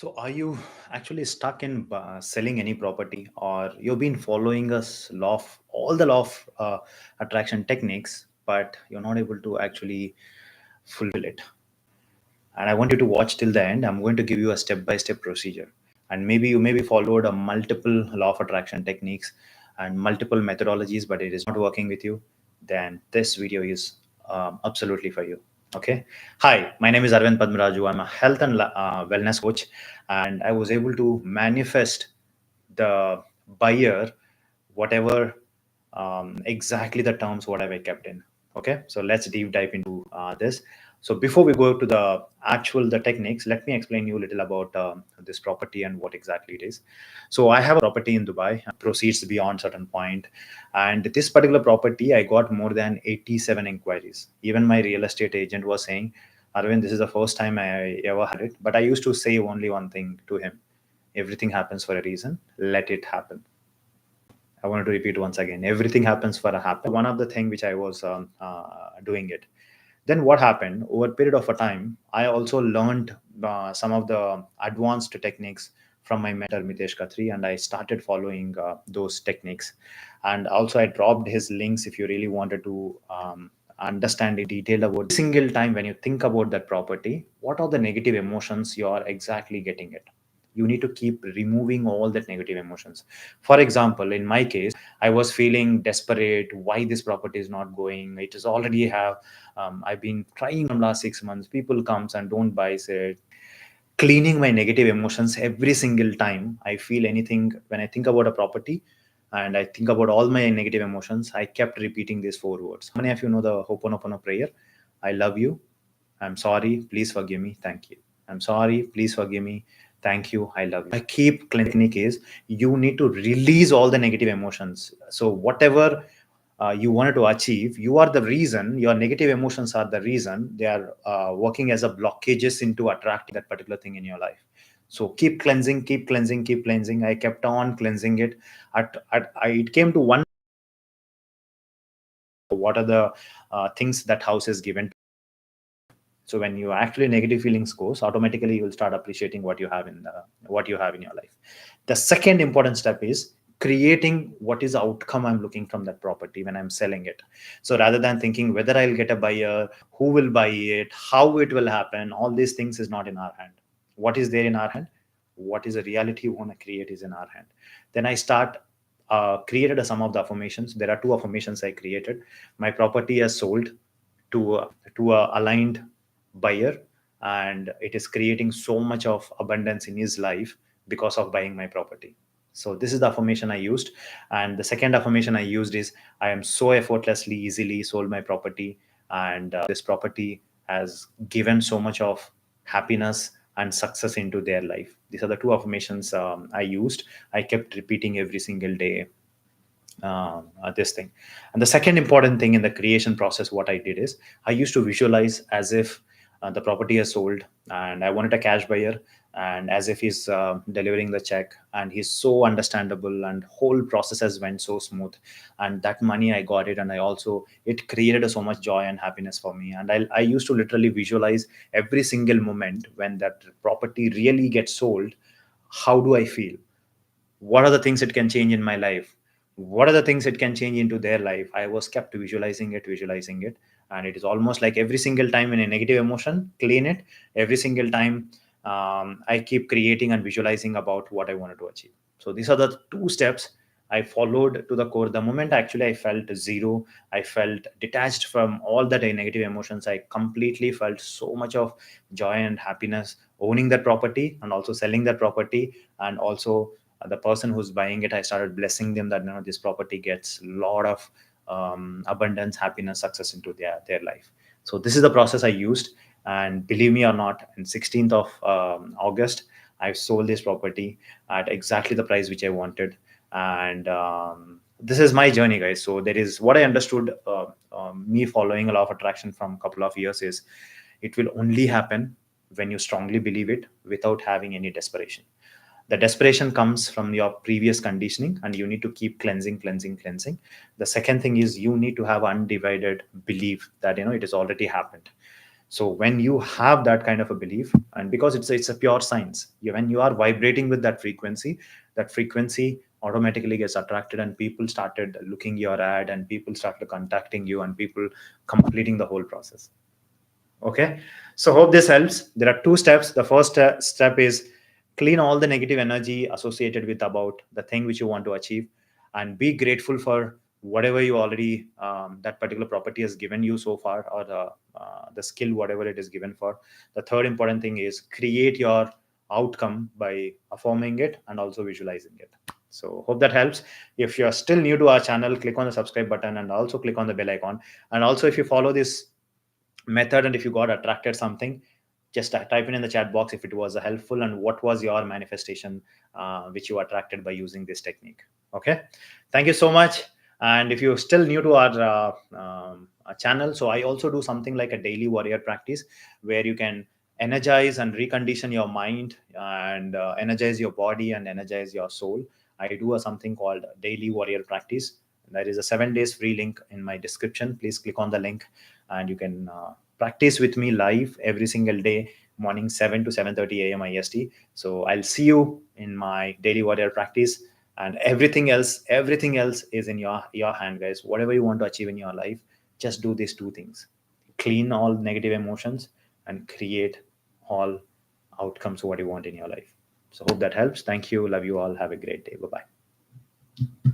So, are you actually stuck in selling any property, or you've been following us law of all the law of attraction techniques, but you're not able to actually fulfill it? And I want you to watch till the end. I'm going to give you a step-by-step procedure, and maybe you maybe followed a multiple law of attraction techniques and multiple methodologies, but it is not working with you. Then this video is absolutely for you. Okay. Hi, my name is Arvind Padmaraju. I'm a health and wellness coach, and I was able to manifest the buyer whatever exactly the terms what have I kept in. Okay, so let's deep dive into this. So before we go to the actual the techniques, let me explain you a little about this property and what exactly it is. So I have a property in Dubai, proceeds beyond certain point, and this particular property I got more than 87 inquiries. Even my real estate agent was saying, Arvind, this is the first time I ever had it, but I used to say only one thing to him: everything happens for a reason, let it happen. I wanted to repeat once again. Everything happens for a happen. One of the thing which I was doing it. Then what happened over a period of a time? I also learned some of the advanced techniques from my mentor Mithesh Khatri, and I started following those techniques. And also, I dropped his links if you really wanted to understand in detail about every single time when you think about that property. What are the negative emotions you are exactly getting it? You need to keep removing all that negative emotions. For example, in my case, I was feeling desperate. Why this property is not going? It is already have. I've been trying from last 6 months. People comes and don't buy it. Cleaning my negative emotions every single time I feel anything when I think about a property, and I think about all my negative emotions. I kept repeating these four words. How many of you know the Ho'oponopono prayer? I love you. I'm sorry. Please forgive me. Thank you. I'm sorry. Please forgive me. Thank you. I love you. I keep clinic is you need to release all the negative emotions. So whatever you wanted to achieve, you are the reason. Your negative emotions are the reason they are working as a blockages into attracting that particular thing in your life. So keep cleansing, keep cleansing, keep cleansing. I kept on cleansing it. It came to one. What are the things that house is given? So when you actually negative feelings goes, automatically you will start appreciating what you have in your life. The second important step is creating what is the outcome I'm looking from that property when I'm selling it. So rather than thinking whether I'll get a buyer, who will buy it, how it will happen, all these things is not in our hand. What is there in our hand? What is the reality you want to create is in our hand. Then I start created a sum of the affirmations. There are two affirmations I created. My property has sold to a aligned buyer, and it is creating so much of abundance in his life because of buying my property. So this is the affirmation I used. And the second affirmation I used is, I am so effortlessly easily sold my property, and this property has given so much of happiness and success into their life. These are the two affirmations I used. I kept repeating every single day this thing. And the second important thing in the creation process, what I did is I used to visualize as if the property is sold and I wanted a cash buyer, and as if he's delivering the check, and he's so understandable, and whole process has went so smooth, and that money I got it, and I also it created so much joy and happiness for me. And I used to literally visualize every single moment when that property really gets sold. How do I feel? What are the things it can change in my life? What are the things it can change into their life? I was kept visualizing it. And it is almost like every single time in a negative emotion, clean it. Every single time I keep creating and visualizing about what I wanted to achieve. So these are the two steps I followed to the core. The moment actually I felt zero, I felt detached from all that negative emotions. I completely felt so much of joy and happiness owning that property and also selling that property. And also the person who's buying it, I started blessing them that, this property gets a lot of abundance, happiness, success into their life. So this is the process I used. And believe me or not, in 16th of August, I sold this property at exactly the price which I wanted. And this is my journey, guys. So there is what I understood, me following a law of attraction from a couple of years is, it will only happen when you strongly believe it without having any desperation. The desperation comes from your previous conditioning, and you need to keep cleansing. The second thing is you need to have undivided belief that it has already happened. So when you have that kind of a belief, and because it's a pure science, when you are vibrating with that frequency automatically gets attracted, and people started looking your ad, and people started contacting you, and people completing the whole process. Okay, so hope this helps. There are two steps. The first step is clean all the negative energy associated with about the thing which you want to achieve, and be grateful for whatever you already that particular property has given you so far, or the skill whatever it is given for. The third important thing is create your outcome by affirming it and also visualizing it. So hope that helps. If you're still new to our channel, click on the subscribe button and also click on the bell icon. And also, if you follow this method and if you got attracted something, just type in the chat box if it was helpful and what was your manifestation which you attracted by using this technique. Okay, thank you so much. And if you're still new to our channel, so I also do something like a daily warrior practice where you can energize and recondition your mind, and energize your body and energize your soul. I do something called daily warrior practice. There is a 7 days free link in my description. Please click on the link and you can practice with me live every single day, morning 7 to 7:30 a.m. IST. So I'll see you in my daily warrior practice, and everything else is in your hand, guys. Whatever you want to achieve in your life, just do these two things: clean all negative emotions and create all outcomes what you want in your life. So hope that helps. Thank you. Love you all. Have a great day. Bye bye.